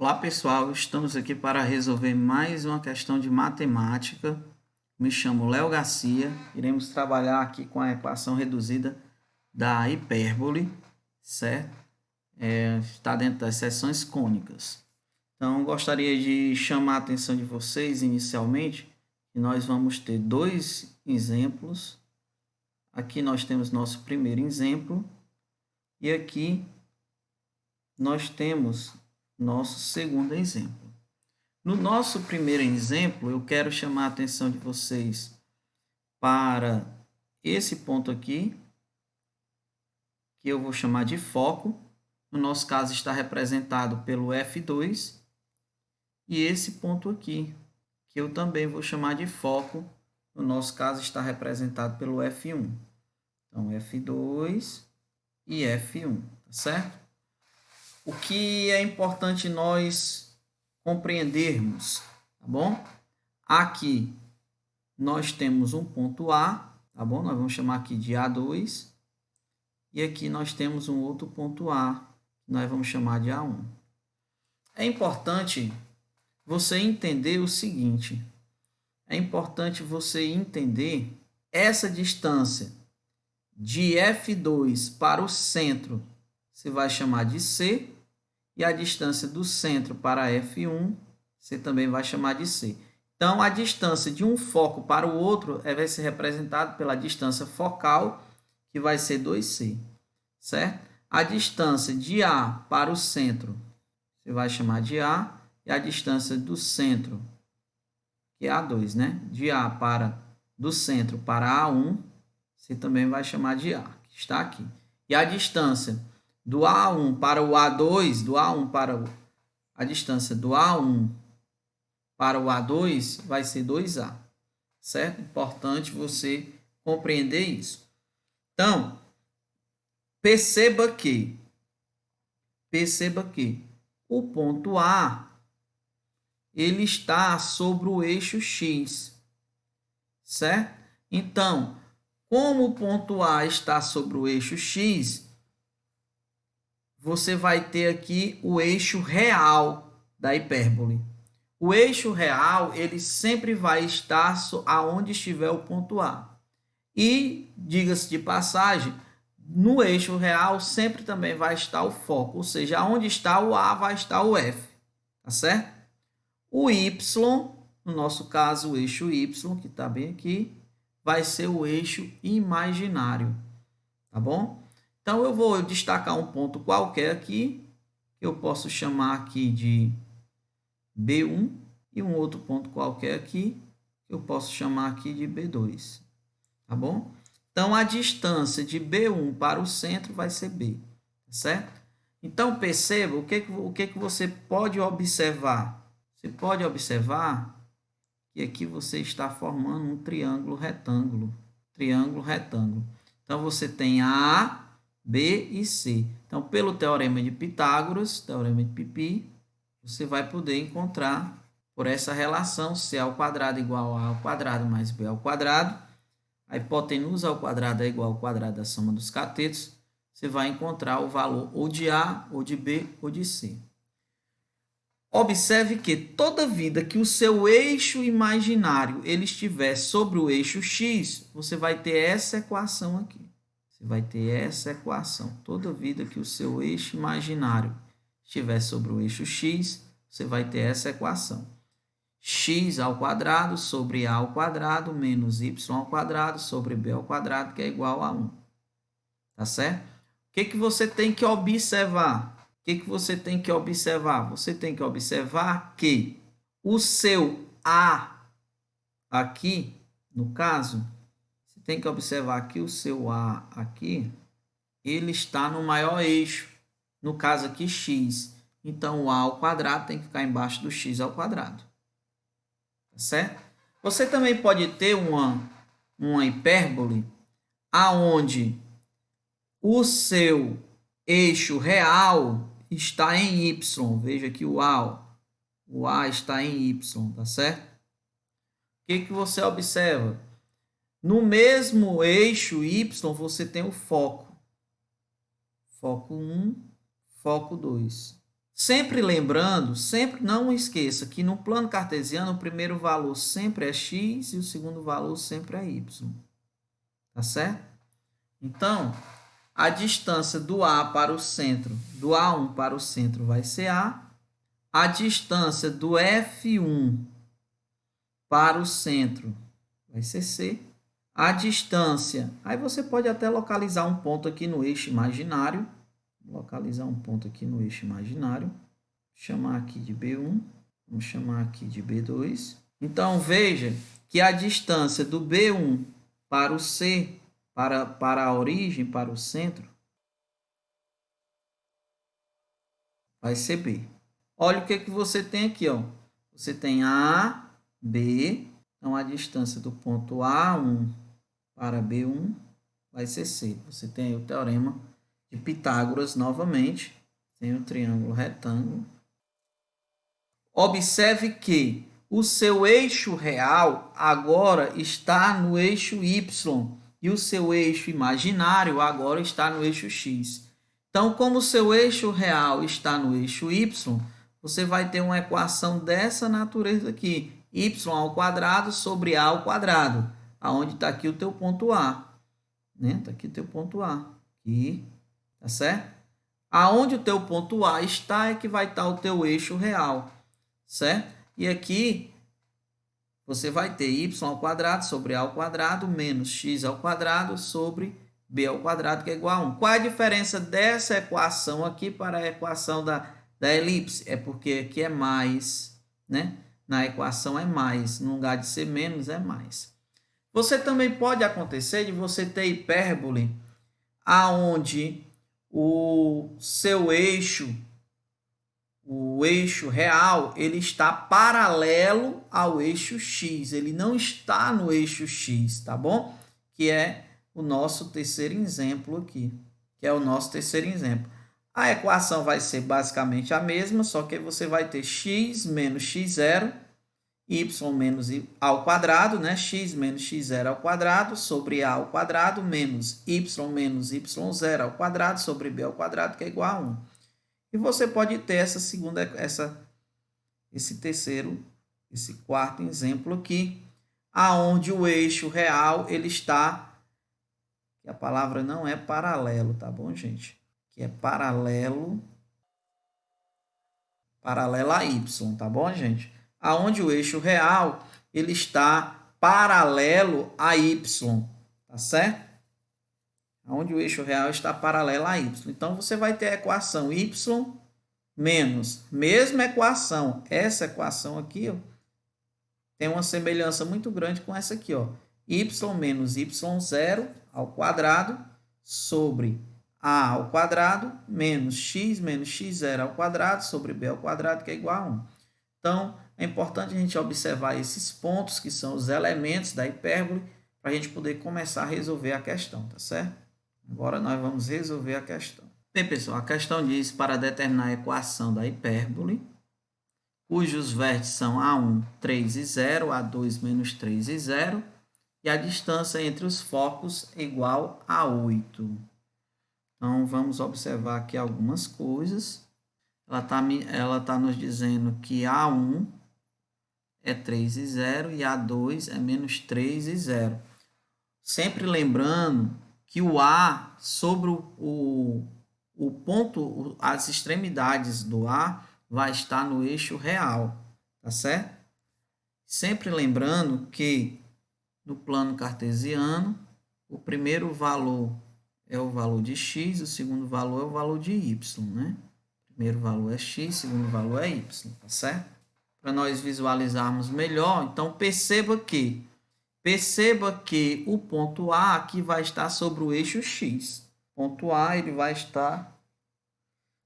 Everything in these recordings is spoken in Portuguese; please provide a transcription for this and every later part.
Olá pessoal, estamos aqui para resolver mais uma questão de matemática. Me chamo Léo Garcia, iremos trabalhar aqui com a equação reduzida da hipérbole, certo? Está dentro das seções cônicas. Então, gostaria de chamar a atenção de vocês inicialmente, que nós vamos ter dois exemplos. Aqui nós temos nosso primeiro exemplo e aqui nós temos nosso segundo exemplo. No nosso primeiro exemplo, eu quero chamar a atenção de vocês para esse ponto aqui, que eu vou chamar de foco. No nosso caso, está representado pelo F2. E esse ponto aqui, que eu também vou chamar de foco, no nosso caso, está representado pelo F1. Então, F2 e F1, tá certo? O que é importante nós compreendermos, tá bom? Aqui nós temos um ponto A, tá bom? Nós vamos chamar aqui de A2. E aqui nós temos um outro ponto A, que nós vamos chamar de A1. É importante você entender o seguinte, é importante você entender essa distância de F2 para o centro, você vai chamar de C, e a distância do centro para F1, você também vai chamar de C. Então, a distância de um foco para o outro vai ser representada pela distância focal, que vai ser 2C, certo? A distância de A para o centro, você vai chamar de A, e a distância do centro, que é A2, né? De A do centro para A1, você também vai chamar de A, que está aqui. E a distância do A1 para o A2, a distância do A1 para o A2 vai ser 2A, certo? Importante você compreender isso. Então, perceba que o ponto A ele está sobre o eixo X, certo? Então, como o ponto A está sobre o eixo X, você vai ter aqui o eixo real da hipérbole. O eixo real, ele sempre vai estar aonde estiver o ponto A. E, diga-se de passagem, no eixo real sempre também vai estar o foco, ou seja, aonde está o A vai estar o F, tá certo? O Y, no nosso caso o eixo Y, que está bem aqui, vai ser o eixo imaginário, tá bom? Então, eu vou destacar um ponto qualquer aqui, que eu posso chamar aqui de B1, e um outro ponto qualquer aqui, que eu posso chamar aqui de B2, tá bom? Então, a distância de B1 para o centro vai ser B, certo? Então, perceba o que você pode observar. Você pode observar que aqui você está formando um triângulo retângulo. Então, você tem A, B e C. Então, pelo teorema de Pitágoras, teorema de Pipi, você vai poder encontrar por essa relação C ao quadrado igual a ao quadrado mais B ao quadrado. A hipotenusa ao quadrado é igual ao quadrado da soma dos catetos. Você vai encontrar o valor ou de A, ou de B, ou de C. Observe que toda vida que o seu eixo imaginário ele estiver sobre o eixo X, você vai ter essa equação aqui. Você vai ter essa equação. Toda vida que o seu eixo imaginário estiver sobre o eixo X, você vai ter essa equação. X ao quadrado sobre A ao quadrado menos Y ao quadrado sobre B ao quadrado, que é igual a 1. Tá certo? O que você tem que observar? Você tem que observar que o seu A aqui, no caso, você tem que observar que o seu A aqui, ele está no maior eixo, no caso aqui x. Então, o A ao quadrado tem que ficar embaixo do x ao quadrado. Tá certo? Você também pode ter uma hipérbole aonde o seu eixo real está em y. Veja que o A está em y, tá certo? O que você observa? No mesmo eixo y, você tem o foco. Foco 1, foco 2, Sempre lembrando, sempre não esqueça que no plano cartesiano o primeiro valor sempre é x e o segundo valor sempre é y. Tá certo? Então, a distância do A para o centro, do A1 para o centro vai ser A. A distância do F1 para o centro vai ser C. A distância, aí você pode até localizar um ponto aqui no eixo imaginário. Localizar um ponto aqui no eixo imaginário. Chamar aqui de B1, vamos chamar aqui de B2. Então, veja que a distância do B1 para o C, para a origem, para o centro, vai ser B. Olha o que você tem aqui, ó. Você tem A, B, então a distância do ponto A1 para B1 vai ser C. Você tem aí o teorema de Pitágoras novamente, tem o triângulo retângulo. Observe que o seu eixo real agora está no eixo Y e o seu eixo imaginário agora está no eixo X. Então, como o seu eixo real está no eixo Y, você vai ter uma equação dessa natureza aqui, y ao quadrado sobre a ao quadrado, aonde está aqui o teu ponto A. Né? Está aqui o teu ponto A. Aqui, tá certo? Aonde o teu ponto A está é que vai estar o teu eixo real. Certo? E aqui você vai ter y ao quadrado sobre a ao quadrado menos x ao quadrado sobre b ao quadrado, que é igual a 1. Qual é a diferença dessa equação aqui para a equação da elipse? É porque aqui é mais, né? Na equação é mais, no lugar de ser menos é mais. Você também pode acontecer de você ter hipérbole aonde o seu eixo, o eixo real, ele está paralelo ao eixo X, ele não está no eixo X, tá bom? Que é o nosso terceiro exemplo aqui, A equação vai ser basicamente a mesma, só que você vai ter x menos x0, y menos a ao quadrado, né? X menos x0 ao quadrado sobre a ao quadrado menos y0 ao quadrado sobre b ao quadrado, que é igual a 1. E você pode ter esse quarto exemplo aqui, aonde o eixo real ele está, que a palavra não é paralelo, tá bom, gente? Que é paralelo a y, tá bom, gente? Aonde o eixo real ele está paralelo a y, tá certo? Onde o eixo real está paralelo a y. Então, você vai ter a equação y menos, mesma equação, essa equação aqui, ó, tem uma semelhança muito grande com essa aqui, ó, y menos y0 ao quadrado sobre a ao quadrado menos x0 ao quadrado sobre b ao quadrado, que é igual a 1. Então, é importante a gente observar esses pontos, que são os elementos da hipérbole, para a gente poder começar a resolver a questão, tá certo? Agora nós vamos resolver a questão. Bem, pessoal, a questão diz para determinar a equação da hipérbole, cujos vértices são A1, 3 e 0, A2, menos 3 e 0, e a distância entre os focos é igual a 8. Então, vamos observar aqui algumas coisas. Ela tá nos dizendo que A1 é 3 e 0 e A2 é menos 3 e 0. Sempre lembrando que o A sobre o ponto, as extremidades do A vai estar no eixo real, tá certo? Sempre lembrando que no plano cartesiano, o primeiro valor é o valor de x, o segundo valor é o valor de y, né? O primeiro valor é x, o segundo valor é y, tá certo? Para nós visualizarmos melhor, então perceba que o ponto A aqui vai estar sobre o eixo x. O ponto A ele vai estar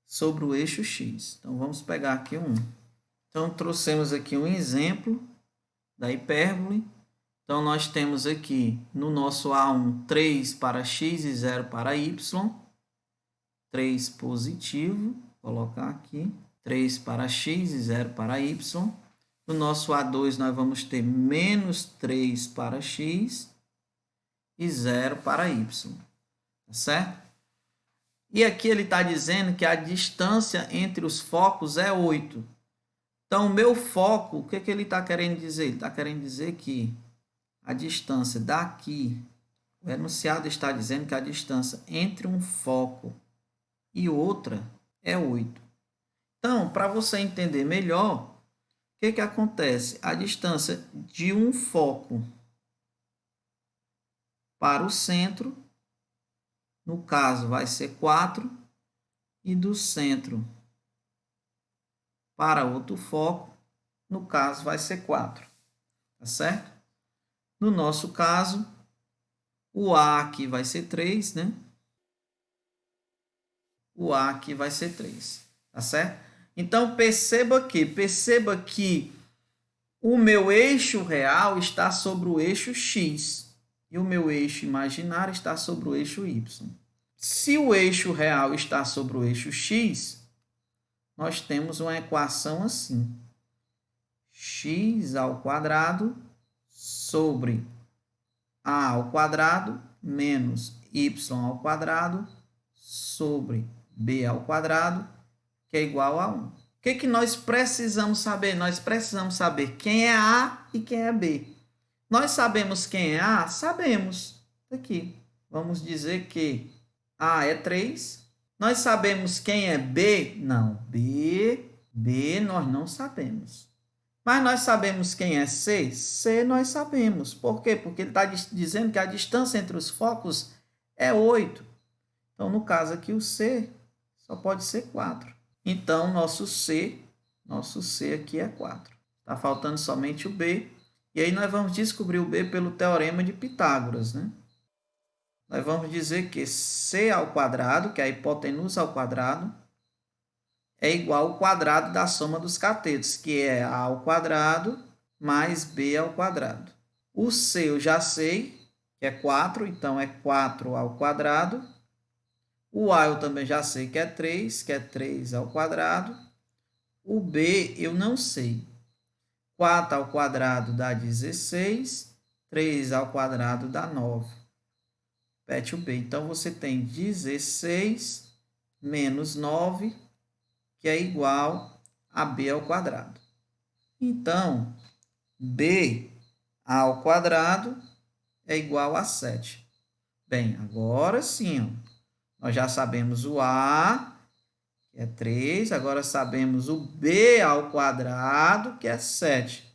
sobre o eixo x. Então, vamos pegar aqui um. Então, trouxemos aqui um exemplo da hipérbole. Então, nós temos aqui no nosso A1 3 para x e 0 para y. 3 positivo, vou colocar aqui. 3 para x e 0 para y. No nosso A2, nós vamos ter menos 3 para x e 0 para y. Tá certo? E aqui ele está dizendo que a distância entre os focos é 8. Então, o meu foco, o que ele está querendo dizer? Ele está querendo dizer que a distância daqui, o enunciado está dizendo que a distância entre um foco e outra é 8. Então, para você entender melhor, o que acontece? A distância de um foco para o centro, no caso, vai ser 4, e do centro para outro foco, no caso, vai ser 4. Tá certo? No nosso caso, o A aqui vai ser 3, né? O A aqui vai ser 3, tá certo? Então, perceba que o meu eixo real está sobre o eixo X e o meu eixo imaginário está sobre o eixo Y. Se o eixo real está sobre o eixo X, nós temos uma equação assim: x ao quadrado sobre a ao quadrado menos y ao quadrado sobre b ao quadrado, que é igual a 1. O que nós precisamos saber? Nós precisamos saber quem é A e quem é B. Nós sabemos quem é A? Sabemos. Aqui. Vamos dizer que A é 3. Nós sabemos quem é B? Não. B nós não sabemos. Mas nós sabemos quem é C? C nós sabemos. Por quê? Porque ele está dizendo que a distância entre os focos é 8. Então, no caso aqui, o C só pode ser 4. Então, nosso C aqui é 4. Está faltando somente o B. E aí nós vamos descobrir o B pelo teorema de Pitágoras, né? Nós vamos dizer que C ao quadrado, que é a hipotenusa ao quadrado, é igual ao quadrado da soma dos catetos, que é A ao quadrado mais B ao quadrado. O C eu já sei, que é 4, então é 4 ao quadrado. O A eu também já sei que é 3 ao quadrado. O B eu não sei. 4 ao quadrado dá 16, 3 ao quadrado dá 9. Repete o B. Então, você tem 16 menos 9, que é igual a B ao quadrado. Então, B ao quadrado é igual a 7. Bem, agora sim, ó. Nós já sabemos o A, que é 3. Agora sabemos o B ao quadrado, que é 7.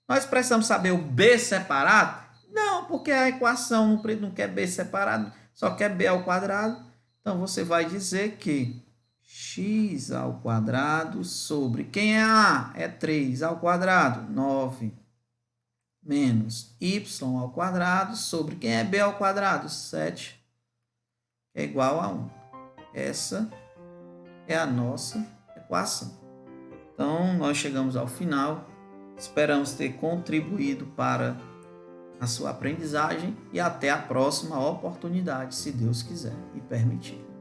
Nós precisamos saber o B separado? Não, porque a equação não quer B separado, só quer B ao quadrado. Então, você vai dizer que x ao quadrado sobre... Quem é A? É 3 ao quadrado, 9. Menos y ao quadrado sobre... Quem é B ao quadrado? 7. É igual a 1. Essa é a nossa equação. Então, nós chegamos ao final. Esperamos ter contribuído para a sua aprendizagem e até a próxima oportunidade, se Deus quiser e permitir.